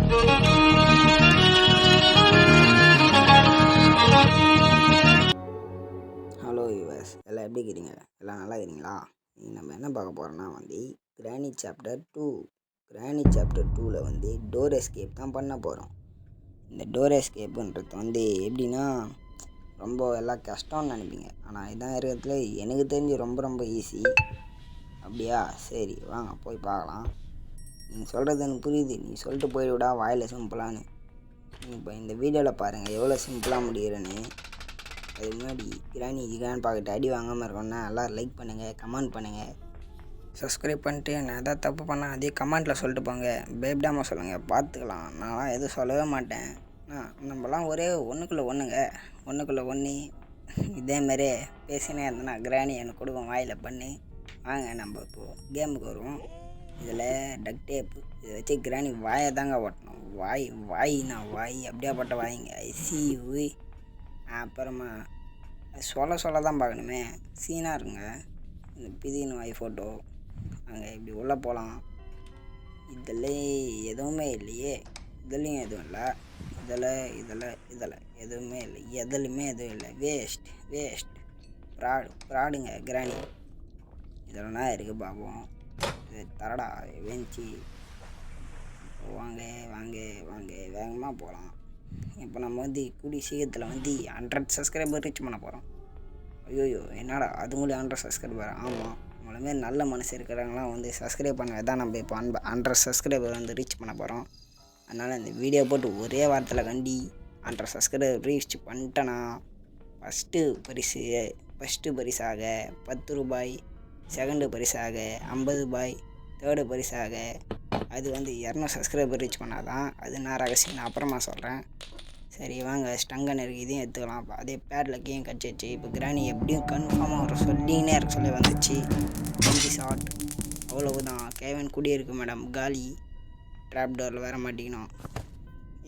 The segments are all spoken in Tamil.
ஹலோ யூவர்ஸ், எல்லாம் எப்படி இருக்கிறீங்க? எல்லாம் நல்லா இருக்கிறீங்களா? நம்ம என்ன பார்க்க போகிறோன்னா கிராணி சாப்டர் 2. கிராணி சாப்டர் 2ல் டோர் எஸ்கேப் தான் பண்ண போகிறோம். இந்த டோர் எஸ்கேப்புன்றது எப்படின்னா ரொம்ப எல்லாம் கஷ்டம்னு நினைப்பீங்க. ஆனால் இதான் இருக்கிறதுல எனக்கு தெரிஞ்சு ரொம்ப ரொம்ப ஈஸி. அப்படியா? சரி வாங்க போய் பார்க்கலாம். நீங்கள் சொல்கிறது எனக்கு புரியுது. நீ சொல்லிட்டு போய்விடா வாயில் சிம்பிளான்னு. இப்போ இந்த வீடியோவில் பாருங்கள் எவ்வளோ சிம்பிளாக முடிகிறேன்னு. அதுக்கு முன்னாடி கிராணி பார்க்கிட்டு அடி வாங்காமல் இருக்கணும்னா எல்லோரும் லைக் பண்ணுங்கள், கமெண்ட் பண்ணுங்கள், சப்ஸ்கிரைப் பண்ணிட்டு நான் எதாவது தப்பு பண்ணால் அதே கமெண்ட்டில் சொல்லிட்டு போங்க. பயப்படாமல் சொல்லுங்கள், பார்த்துக்கலாம். நான்லாம் எதுவும் சொல்லவே மாட்டேன். நம்மலாம் ஒரே ஒன்றுக்குள்ளே ஒன்று இதேமாரி பேசினே இருந்தேன்னா கிராணி எனக்கு கொடுக்கும் வாயில் பண்ணி. வாங்க நம்ம இப்போது கேமுக்கு வருவோம். இதில் டக் டேப்பு இதை வச்சு கிராணி வாயை தாங்க ஓட்டணும். வாய் அப்படியாப்பட்ட வாய்ங்க. ஐசி அப்புறமா சொல்ல தான் பார்க்கணுமே, சீனாக இருக்குங்க. இந்த பிதின்னு வாய் ஃபோட்டோ அங்கே இப்படி உள்ளே போகலாம். இதில் எதுவுமே இல்லையே, இதுலேயும் எதுவும் இல்லை, இதில் எதுவுமே இல்லை, எதுலையுமே எதுவும் இல்லை. வேஸ்ட் ப்ராடுங்க கிராணி. இதெல்லாம் இருக்குது பார்ப்போம். இது தரடா வெஞ்சி. வாங்க வேகமாக போகலாம். இப்போ நம்ம கூடிய சீக்கிரத்தில் 100 சப்ஸ்கிரைபர் ரீச் பண்ண போகிறோம். ஐயோயோ என்னடா அதுங்களும் 100 சப்ஸ்கிரைபர்? ஆமாம், உங்களை மாரி நல்ல மனசு இருக்கிறவங்களாம் சப்ஸ்கிரைப் பண்ண தான் நம்ம இப்போ 100 சப்ஸ்கிரைபர் ரீச் பண்ண போகிறோம். அதனால் இந்த வீடியோ போட்டு ஒரே வாரத்தில் 100 சப்ஸ்கிரைபர் ரீச் பண்ணிட்டேன்னா ஃபஸ்ட்டு பரிசாக 10 ரூபாய், செகண்டு பரிசாக 50 ரூபாய், தேர்டு பரிசாக அது 200 சப்ஸ்கிரைபர் ரீச் பண்ணாதான். அது நான் ரகசியம், நான் அப்புறமா சொல்கிறேன். சரி வாங்க, ஸ்டங்கன் இருக்குது, இதையும் எடுத்துக்கலாம். அதே பேடில் கீழே கடிச்சிச்சு. இப்போ கிராணி எப்படியும் கன்ஃபார்மாக ஒரு சொல்லினே இருக்க சொல்லி வந்துச்சு. 20 ஷாட் அவ்வளவுதான். கேவன் கூடிய இருக்கு மேடம், காலி. ட்ராப் டோரில் வர மாட்டேங்கணும்.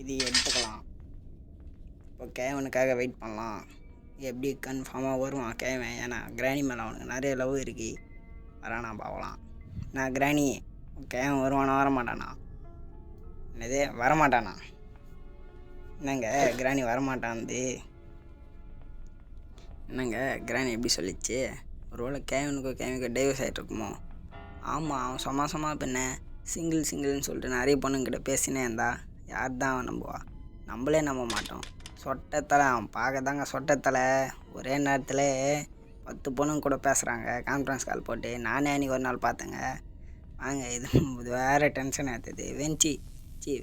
இது எடுத்துக்கலாம். இப்போ கேவனுக்காக வெயிட் பண்ணலாம். எப்படி கன்ஃபார்மாக வருவான் கேவன். ஏன்னா கிராணி மேலே அவனுக்கு நிறைய லவ் இருக்குது. வரானா பார்க்கலாம். நான் கிராணி கேவன் வருவானா வரமாட்டானா? என்னது வரமாட்டானா? என்னங்க கிராணி வரமாட்டான்து? என்னங்க கிராணி எப்படி சொல்லிச்சு? ஒரு வேளை கேவனுக்கு டைவர்ஸ் ஆகிட்டு இருக்குமோ? ஆமாம், அவன் சும்மா பின்ன சிங்கிள்னு சொல்லிட்டு நிறைய பொண்ணுங்கிட்ட பேசினே இருந்தா யார் தான் அவன் நம்புவா? நம்மளே நம்ப மாட்டோம். சொட்டத்தலை அவன் பார்க்க தாங்க சொட்டத்தலை. ஒரே நேரத்தில் 10 பொண்ணுங்க கூட பேசுகிறாங்க கான்ஃபரன்ஸ் கால் போட்டு. நானே அன்றைக்கி ஒரு நாள் பார்த்தேங்க. வாங்க, இது வேறு டென்ஷன் ஆகுது.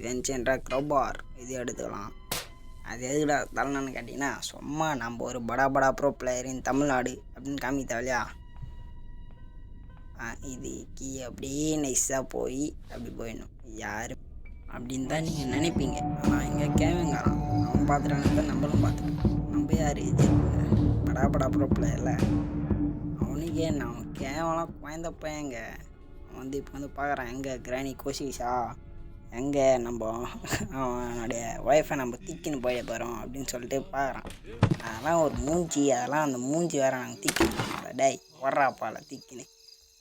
வெஞ்சின்ற க்ரோபார் இது எடுத்துக்கலாம். அது எதுக்குடா தரணும்னு கேட்டிங்கன்னா, சும்மா நம்ம ஒரு படா ப்ரோ பிளேயர் இன் தமிழ்நாடு அப்படின்னு காமிக்க இல்லையா? இது கீ அப்படியே நைஸாக போய் அப்படி போயிடணும். யார் அப்படின்னு தான் நீங்கள் நினைப்பீங்க. ஆனால் இங்கே கேவங்காரான். அவன் பார்த்துட்டானுங்க, நம்மளும் பார்த்துட்டோம். நம்ம யார் இது படா ப்ரோ பிளேயரில் அவனுக்கே நான் கேவலாம் குழந்த பையங்க. அவன் இப்போ பார்க்குறான் எங்கே கிராணி கோஷிஷா, எங்கே நம்ம அவனுடைய ஒய்ஃபை நம்ம திக்கின்னு போயிட போகிறோம் அப்படின்னு சொல்லிட்டு பார்க்குறான். அதெல்லாம் ஒரு மூஞ்சி, அந்த மூஞ்சி வேறு நாங்கள் திக்கின்னு டை வர்றாப்பால திக்கின்னு.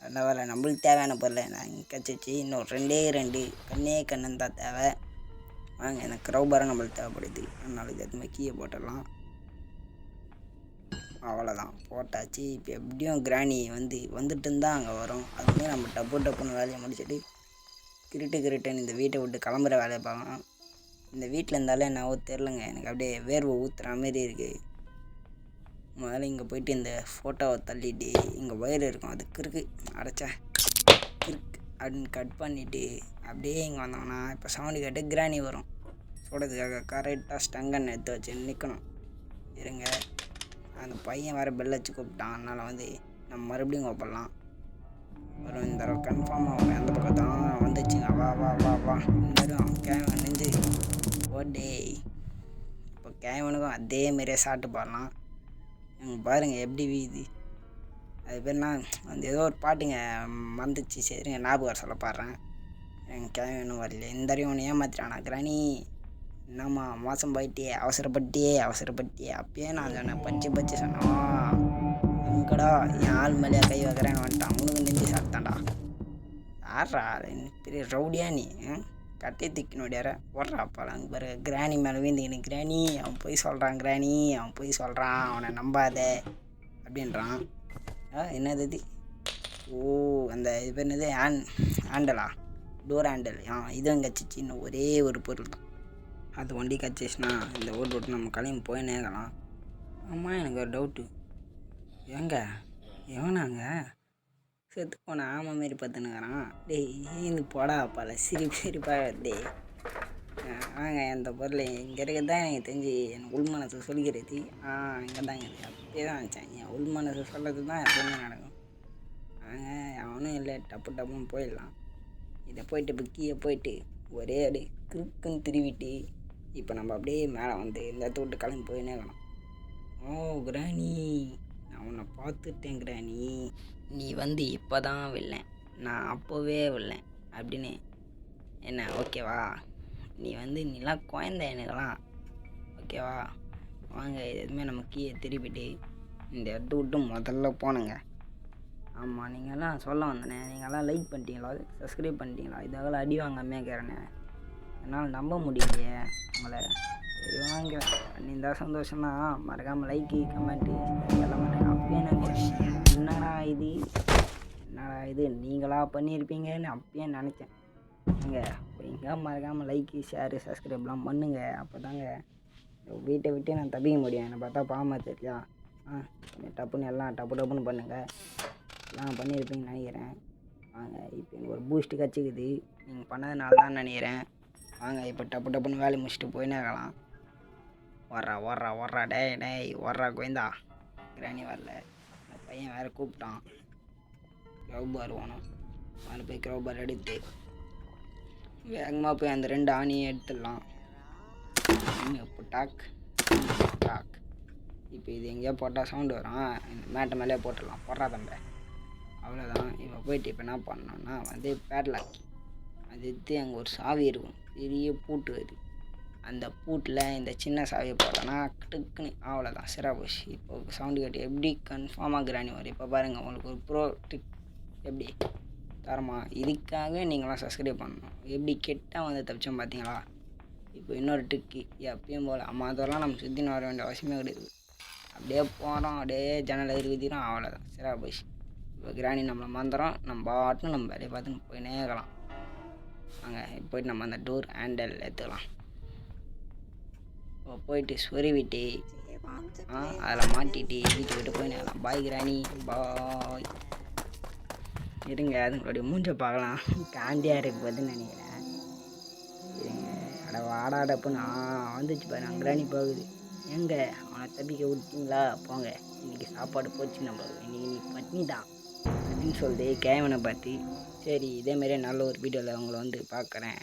அதெல்லாம் வேலை நம்மளுக்கு தேவையான பொருள் நான் கச்சிச்சு. இன்னும் 2 கண்ணு தான் தேவை. வாங்க, எனக்கு க்ரௌபராக நம்மளுக்கு தேவைப்படுது. அதனால இது எதுவுமே கீயை போட்டுடலாம். அவ்வளோதான், போட்டாச்சு. இப்போ எப்படியும் கிராணி வந்துட்டு இருந்தால் அங்கே வரும். அது நம்ம டப்புன்னு வேலையை முடிச்சுட்டு கிருட்டுன்னு இந்த வீட்டை விட்டு கிளம்புற வேலையை பார்க்கலாம். இந்த வீட்டில் இருந்தாலே நான் தெரிலங்க, எனக்கு அப்படியே வேர்வை ஊற்றுற மாதிரி இருக்குது. முதல்ல இங்கே போயிட்டு இந்த ஃபோட்டோவை தள்ளிட்டு இங்கே ஒயர் இருக்கும், அது கிறுக்கு அப்படின்னு கட் பண்ணிவிட்டு அப்படியே இங்கே வந்தோம்னா இப்போ சவுண்டு கேட்டு கிராணி வரும். சொல்கிறதுக்காக கரெக்டாக ஸ்டங்கன் எடுத்து வச்சு நிற்கணும். இருங்க, அந்த பையன் வேறு பெல் வச்சு கூப்பிட்டான். அதனால் நம்ம மறுபடியும் கூப்பிடலாம். வரும் இந்த தடவை கன்ஃபார்மாக வரும். அந்த பக்கம் தான் வந்துச்சுங்க. வா வரும் கேவன் நெஞ்சு ஓடே. இப்போ கேவனுக்கும் அதேமாரியே சாப்பிட்டு பாடலாம். பாருங்கள் எப்படி வீது. அது பேர்னா ஏதோ ஒரு பாட்டுங்க மறந்துச்சு. சரிங்க, ஞாபகம் வர சொல்ல பாடுறேன். எங்கள் கேவனும் வரல. இந்த அறிவு ஒன்று ஏமாத்திட்டானா கிராணி. என்னம்மா மோசம் போயிட்டியே, அவசரப்பட்டியே. அப்பயே நான் சொன்னேன், பச்சு சொன்னேன். எங்கடா என் ஆள் மேலேயே கை வைக்கிறேன்னு வந்துட்டான். அவனுக்கு நெஞ்சு சாப்பிட்டான்டா. யாரா பெரிய ரவுடியா நீ? கட்டையை தூக்கின்னு ஓடியார ஓடுறாப்பால் அங்கே பாரு கிராணி மேலே வீந்துக்கின்னு கிராணி அவன் போய் சொல்கிறான் கிராணி அவன் போய் சொல்கிறான் அவனை நம்பாத அப்படின்றான். என்னது இது? ஓ அந்த இது பேர் என்னது ஹேண்டலா டோர் ஹேண்டல். இதுவும் கச்சிச்சு. இன்னும் ஒரே ஒரு பொருள் தான், அது வண்டி கச்சிச்சுன்னா இந்த ஓட்டு விட்டு நம்ம கிளம்பி போய் நேரலாம். ஆமாம் எனக்கு ஒரு டவுட்டு, எங்க எவனாங்க செத்து போன ஆமை மாரி பார்த்துன்னுக்கிறான். டேய் இந்த போடா பல சிரிப்பாக டே வாங்க அந்த பொருள் இங்கே இருக்கிறது தான் எனக்கு தெரிஞ்சு எனக்கு உள் மனசு சொல்லிக்கிறது. இங்கே தான் இருக்குது. அப்படியே தான் நினச்சேன், என் உள் மனசு சொல்கிறது தான் எப்பவுமே நடக்கும். வாங்க அவனும் இல்லை, டப்புன்னு போயிடலாம். இதை போயிட்டு இப்போ கீழே போயிட்டு ஒரே அடி கிறுக்குன்னு திருவிட்டு இப்போ நம்ம அப்படியே மேலே வந்து இந்த இடத்த விட்டு கிளம்பி போயினே இருக்கணும். ஓ கிராணி, நான் உன்னை பார்த்துட்டேன் கிராணி, நீ வந்து இப்போ தான் வில்லேன், நான் அப்போவே வில்லேன் அப்படின்னு. என்ன ஓகேவா? நீ வந்து நீலாம் குழந்த எனக்கெல்லாம் ஓகேவா? வாங்க எதுவுமே நம்ம கீழே திருப்பிட்டு இந்த இடத்த விட்டு முதல்ல போனேங்க. ஆமாம் நீங்கள்லாம் சொல்ல வந்தேனே, நீங்கள்லாம் லைக் பண்ணிட்டீங்களா, சப்ஸ்கிரைப் பண்ணிட்டீங்களா? இதெல்லாம் அடி வாங்காமே கேட்குறேனே, என்னால் நம்ப முடியலையே உங்களை. சரி வாங்க, நீந்தான் சந்தோஷம்னா மறக்காமல் லைக்கு கமெண்ட்டு எல்லாம் பண்ணுங்க. அப்பயே நினச்சேன் என்னடா இது நீங்களாக பண்ணியிருப்பீங்கன்னு அப்பயே நினச்சேன். எங்கே மறக்காமல் லைக்கு ஷேரு சப்ஸ்கிரைப்லாம் பண்ணுங்க. அப்போ தாங்க வீட்டை விட்டு நான் தப்பிக்க முடியும். என்னை பார்த்தா பாவமாக தெரியா? டப்புன்னு எல்லாம் டப்புன்னு பண்ணுங்கள். எல்லாம் பண்ணியிருப்பீங்கன்னு நினைக்கிறேன். வாங்க இப்போ எனக்கு ஒரு பூஸ்ட்டு கச்சிக்குது, நீங்கள் பண்ணதுனால தான் நினைக்கிறேன். வாங்க இப்போ டப்புன்னு வேலையை முடிச்சுட்டு போயினே இருக்கலாம். வர்றா டேய் வர்றா கோயந்தா. கிராணி வரல, அந்த பையன் வேறு கூப்பிட்டான். க்ரௌபார் வேணும், அதில் போய் க்ரௌபார் எடுத்து வேகமாக போய் அந்த 2 ஆணியை எடுத்துடலாம். டாக் இப்போ இது எங்கேயோ போட்டால் சவுண்டு வரும், இந்த மேட்டை மேலே போட்டுடலாம். போடுறா தம்பி, அவ்வளோதான். இப்போ போயிட்டு இப்போ என்ன பண்ணோன்னா வந்து பேட்லாக் அது எடுத்து அங்கே ஒரு சாவி இருக்கும், பெரிய பூட்டு அது. அந்த பூட்டில் இந்த சின்ன சாவியை போட்டோன்னா டக்குன்னு அவ்வளோதான், சிறா போச்சு. இப்போ சவுண்டு கேட்டு எப்படி கன்ஃபார்மாக கிராணி வரும். இப்போ பாருங்கள் உங்களுக்கு ஒரு ப்ரோ ட்ரிக் எப்படி தரமா. இதுக்காக நீங்களாம் சப்ஸ்கிரைப் பண்ணணும். எப்படி கெட்டால் வந்து தப்பிச்சோம் பார்த்தீங்களா? இப்போ இன்னொரு ட்ரிக்கு எப்பயும் போல் அதெல்லாம் நம்ம சுற்றின்னு வர வேண்டிய அவசியமே கிடையாது. அப்படியே போகிறோம், அப்படியே ஜன்னலை இருக்குதிரும், அவ்வளோதான், சிறா போச்சு. இப்போ கிராணி நம்மளை மறந்துடும், நம்ம பாட்டுன்னு நம்ம வேலையை பார்த்துன்னு போயினே இருக்கலாம். வாங்க இப்போ போய்ட்டு நம்ம அந்த டோர் ஹேண்டல் எடுத்துக்கலாம். இப்போ போயிட்டு சொருவிட்டு அதில் மாட்டிட்டு வீட்டு விட்டு போயினேலாம். பாய் கிராணி பாய். இருங்க அதுங்களுடைய மூஞ்ச பார்க்கலாம், காண்டியாக இருக்கு பார்த்துன்னு நினைக்கிறேன். இருங்க அட வாடாடப்புன்னு வந்துச்சு பாரு கிராணி போகுது. எங்கே அவனை தப்பிக்க விட்டீங்களா? போங்க, இன்றைக்கி சாப்பாடு போச்சு, நம்ம இன்றைக்கி நீ பட்னி தான் அப்படின்னு சொல்லிட்டு கேவனை பார்த்து. சரி இதேமாரியே நல்ல ஒரு வீடியோவில் அவங்கள வந்து பார்க்குறேன்.